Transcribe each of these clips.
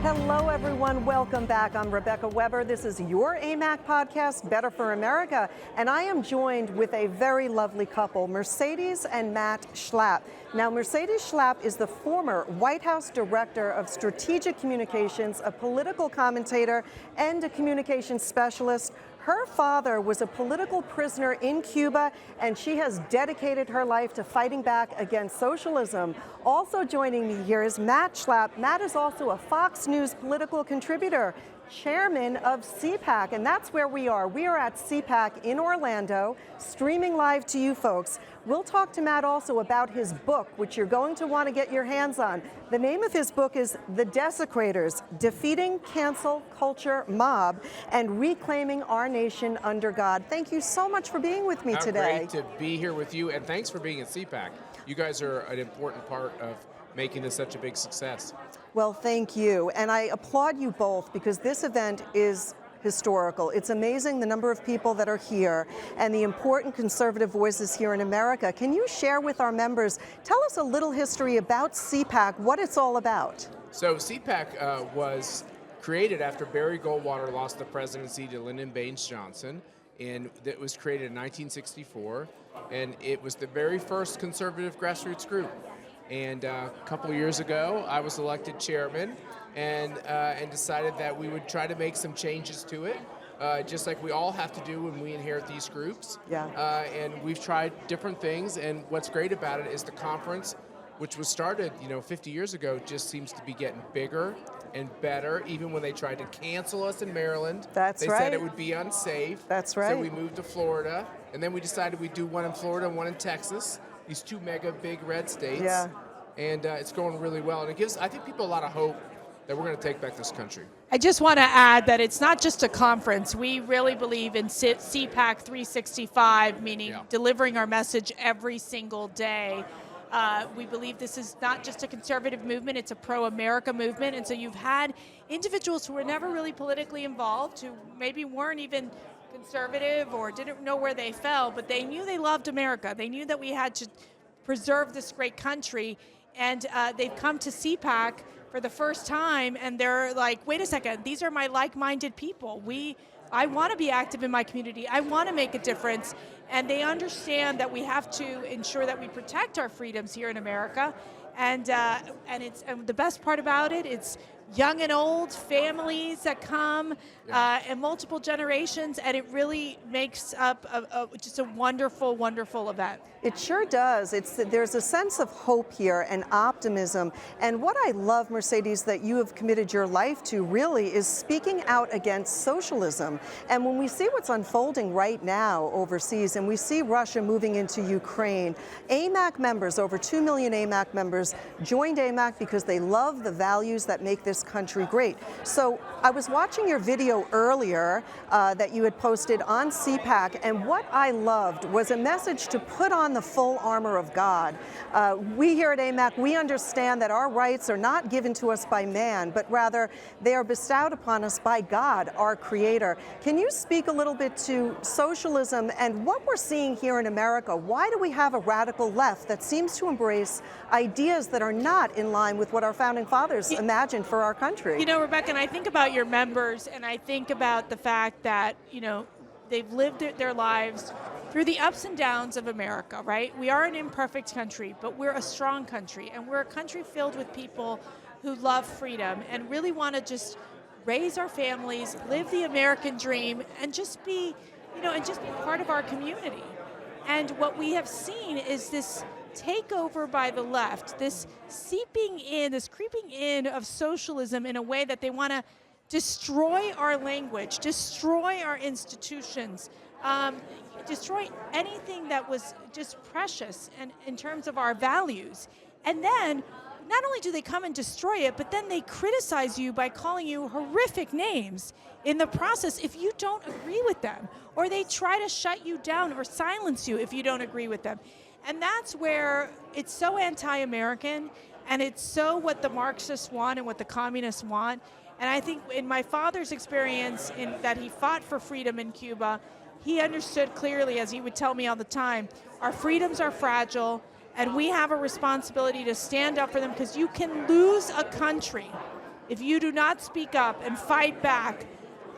Hello, everyone. Welcome back. I'm Rebecca Weber. This is your AMAC podcast, Better for America. And I am joined with a very lovely couple, Mercedes and Matt Schlapp. Now, Mercedes Schlapp is the former White House Director of Strategic Communications, a political commentator, and a communications specialist. Her father was a political prisoner in Cuba, and she has dedicated her life to fighting back against socialism. Also joining me here is Matt Schlapp. Matt is also a Fox News political contributor, chairman of CPAC, and that's where we are. We are at CPAC in Orlando, streaming live to you folks. We'll talk to Matt also about his book, which you're going to want to get your hands on. The name of his book is The Desecrators: Defeating Cancel Culture Mob and Reclaiming Our Nation Under God. Thank you so much for being with me today. Great to be here with you, and thanks for being at CPAC. You guys are an important part of making this such a big success. Well, thank you. And I applaud you both because this event is historical. It's amazing the number of people that are here and the important conservative voices here in America. Can you share with our members, tell us a little history about CPAC, what it's all about? So CPAC was created after Barry Goldwater lost the presidency to Lyndon Baines Johnson, and it was created in 1964, and it was the very first conservative grassroots group. And a couple of years ago, I was elected chairman and decided that we would try to make some changes to it, just like we all have to do when we inherit these groups. Yeah. And we've tried different things, and what's great about it is the conference, which was started 50 years ago, just seems to be getting bigger and better. Even when they tried to cancel us in Maryland, they said it would be unsafe. That's right. So we moved to Florida, and then we decided we'd do one in Florida and one in Texas. These two mega big red states, yeah. And it's going really well. And it gives, I think, people a lot of hope that we're going to take back this country. I just want to add that it's not just a conference. We really believe in CPAC 365, meaning delivering our message every single day. We believe this is not just a conservative movement, it's a pro-America movement. And so you've had individuals who were never really politically involved, who maybe weren't even conservative or didn't know where they fell, but they knew they loved America. They knew that we had to preserve this great country, and they've come to CPAC for the first time, and they're like, wait a second, these are my like-minded people. I want to be active in my community. I want to make a difference, and they understand that we have to ensure that we protect our freedoms here in America, and the best part about it, it's young and old, families that come, and multiple generations, and it really makes up just a wonderful, wonderful event. It sure does. There's a sense of hope here and optimism. And what I love, Mercedes, that you have committed your life to really is speaking out against socialism. And when we see what's unfolding right now overseas, and we see Russia moving into Ukraine, AMAC members, over 2 million AMAC members, joined AMAC because they love the values that make this country great. So I was watching your video earlier that you had posted on CPAC, and what I loved was a message to put on the full armor of God. We here at AMAC, we understand that our rights are not given to us by man, but rather they are bestowed upon us by God, our Creator. Can you speak a little bit to socialism and what we're seeing here in America? Why do we have a radical left that seems to embrace ideas that are not in line with what our founding fathers imagined for our country? You know, Rebecca, and I think about your members, and I think about the fact that, they've lived their lives through the ups and downs of America, right? We are an imperfect country, but we're a strong country, and we're a country filled with people who love freedom and really want to just raise our families, live the American dream, and just be, part of our community. And what we have seen is this takeover by the left, this seeping in, this creeping in of socialism in a way that they want to destroy our language, destroy our institutions, destroy anything that was just precious and in terms of our values. And then not only do they come and destroy it, but then they criticize you by calling you horrific names in the process if you don't agree with them, or they try to shut you down or silence you if you don't agree with them. And that's where it's so anti-American, and it's so what the Marxists want and what the communists want. And I think in my father's experience in that he fought for freedom in Cuba, he understood clearly, as he would tell me all the time, our freedoms are fragile, and we have a responsibility to stand up for them, because you can lose a country if you do not speak up and fight back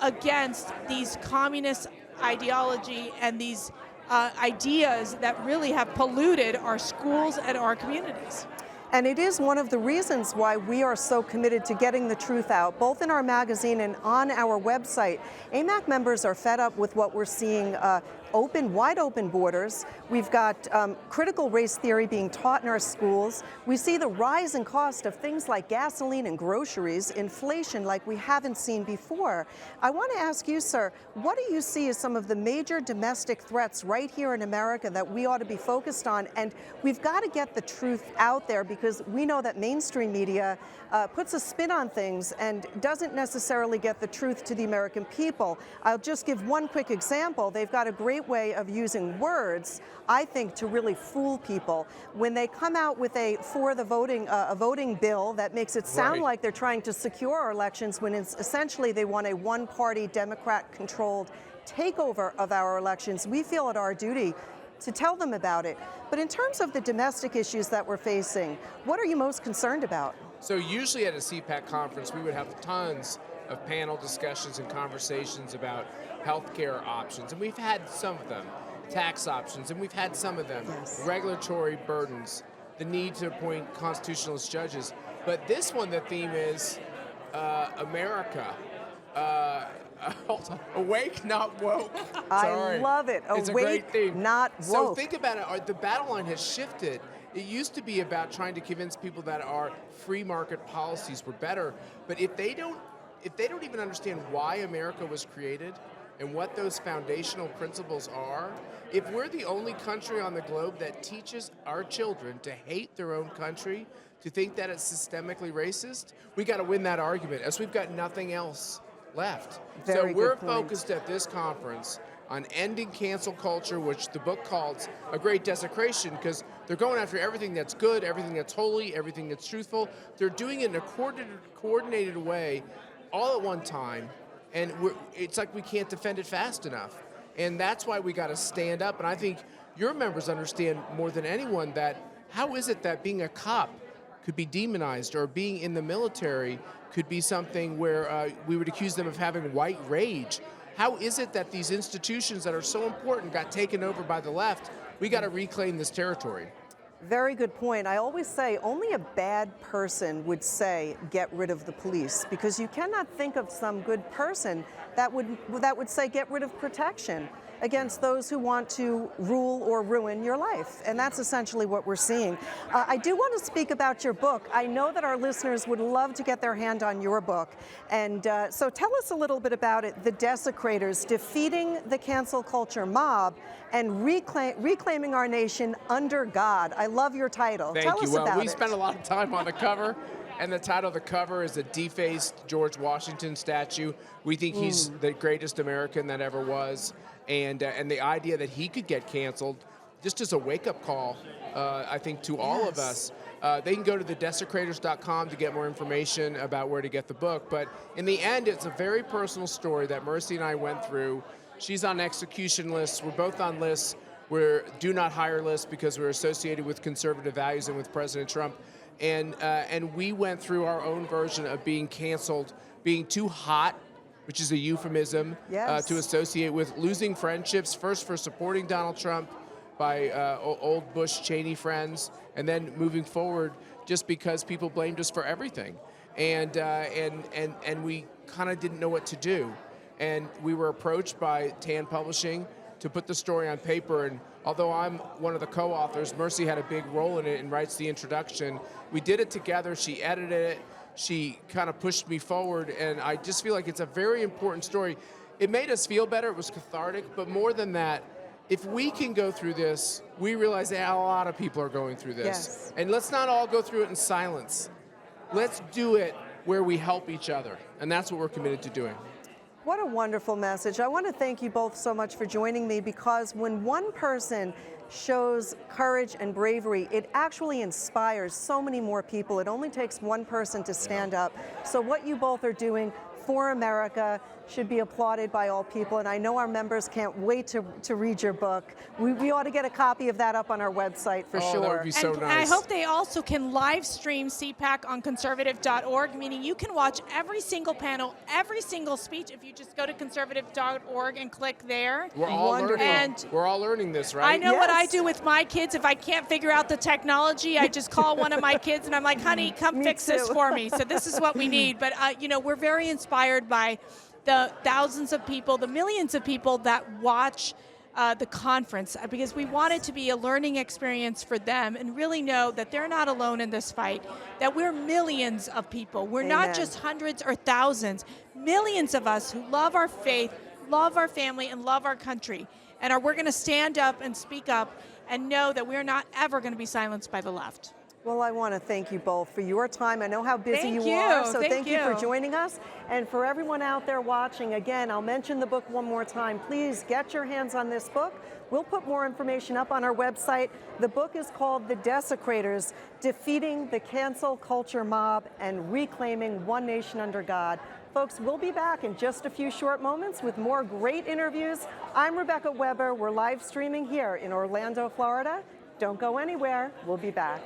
against these communist ideology and these ideas that really have polluted our schools and our communities. And it is one of the reasons why we are so committed to getting the truth out, both in our magazine and on our website. AMAC members are fed up with what we're seeing, wide open borders. We've got critical race theory being taught in our schools. We see the rise in cost of things like gasoline and groceries, inflation like we haven't seen before. I want to ask you, sir, what do you see as some of the major domestic threats right here in America that we ought to be focused on? And we've got to get the truth out there, because we know that mainstream media puts a spin on things and doesn't necessarily get the truth to the American people. I'll just give one quick example. They've got a great way of using words, I think, to really fool people. When they come out with a voting bill that makes it sound like they're trying to secure our elections, when it's essentially they want a one-party Democrat-controlled takeover of our elections, we feel it our duty to tell them about it. But in terms of the domestic issues that we're facing, what are you most concerned about? So usually at a CPAC conference, we would have tons of panel discussions and conversations about healthcare options, and we've had some of them. Tax options, and we've had some of them. Yes. Regulatory burdens, the need to appoint constitutionalist judges. But this one, the theme is America. Awake, not woke. I love it. It's Awake, a great theme. not woke. So think about it. The battle line has shifted. It used to be about trying to convince people that our free market policies were better. But if they don't even understand why America was created and what those foundational principles are, if we're the only country on the globe that teaches our children to hate their own country, to think that it's systemically racist, we got to win that argument, as we've got nothing else left. Very so we're good point. focused at this conference on ending cancel culture, which the book calls a great desecration, because they're going after everything that's good, everything that's holy, everything that's truthful. They're doing it in a coordinated way, all at one time, and it's like we can't defend it fast enough. And that's why we got to stand up. And I think your members understand more than anyone that how is it that being a cop could be demonized, or being in the military could be something where we would accuse them of having white rage. How is it that these institutions that are so important got taken over by the left? We got to reclaim this territory. Very good point. I always say only a bad person would say get rid of the police, because you cannot think of some good person that would say get rid of protection against those who want to rule or ruin your life. And that's essentially what we're seeing. I do want to speak about your book. I know that our listeners would love to get their hand on your book. And so tell us a little bit about it, The Desecrators, Defeating the Cancel Culture Mob and Reclaiming Our Nation Under God. I love your title. Thank you. Well, we it. spent a lot of time on the cover. And the title of the cover is a defaced George Washington statue. We think he's the greatest American that ever was. And the idea that he could get canceled, just as a wake-up call, I think, to all of us. They can go to thedesecrators.com to get more information about where to get the book. But in the end, it's a very personal story that Mercy and I went through. She's on execution lists. We're both on lists. We're do not hire lists because we're associated with conservative values and with President Trump. And we went through our own version of being canceled, being too hot, which is a euphemism to associate with, losing friendships, first for supporting Donald Trump by old Bush-Cheney friends, and then moving forward just because people blamed us for everything. And we kind of didn't know what to do. And we were approached by Tan Publishing to put the story on paper, and although I'm one of the co-authors, Mercy had a big role in it and writes the introduction. We did it together. She edited it. She kind of pushed me forward, and I just feel like it's a very important story. It made us feel better. It was cathartic, but more than that, if we can go through this, we realize that a lot of people are going through this. Yes. And let's not all go through it in silence. Let's do it where we help each other, and that's what we're committed to doing. What a wonderful message. I want to thank you both so much for joining me, because when one person shows courage and bravery, it actually inspires so many more people. It only takes one person to stand up. So what you both are doing, for America should be applauded by all people, and I know our members can't wait to read your book. We ought to get a copy of that up on our website for sure. That would be so and nice. I hope they also can live stream CPAC on conservative.org, meaning you can watch every single panel, every single speech if you just go to conservative.org and click there. We're all Wonderful. learning. And We're all learning this, right? I know what I Yes. do with my kids. If I can't figure out the technology, I just call one of my kids and I'm like, honey, come Me fix this too. for me. So this is what we need. But, we're very inspired by the thousands of people, the millions of people that watch the conference, because we want it to be a learning experience for them and really know that they're not alone in this fight, that we're millions of people. We're not Amen. just hundreds or thousands, millions of us who love our faith, love our family, and love our country. And we're going to stand up and speak up and know that we're not ever going to be silenced by the left. Well, I want to thank you both for your time. I know how busy Thank you you. are, so Thank thank you for you. joining us. And for everyone out there watching, again, I'll mention the book one more time. Please get your hands on this book. We'll put more information up on our website. The book is called The Desecrators: Defeating the Cancel Culture Mob and Reclaiming One Nation Under God. Folks, we'll be back in just a few short moments with more great interviews. I'm Rebecca Weber. We're live streaming here in Orlando, Florida. Don't go anywhere. We'll be back.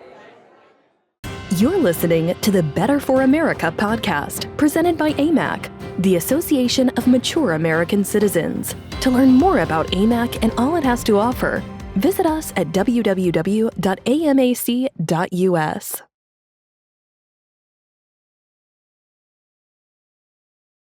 You're listening to the Better for America podcast, presented by AMAC, the Association of Mature American Citizens. To learn more about AMAC and all it has to offer, visit us at www.amac.us.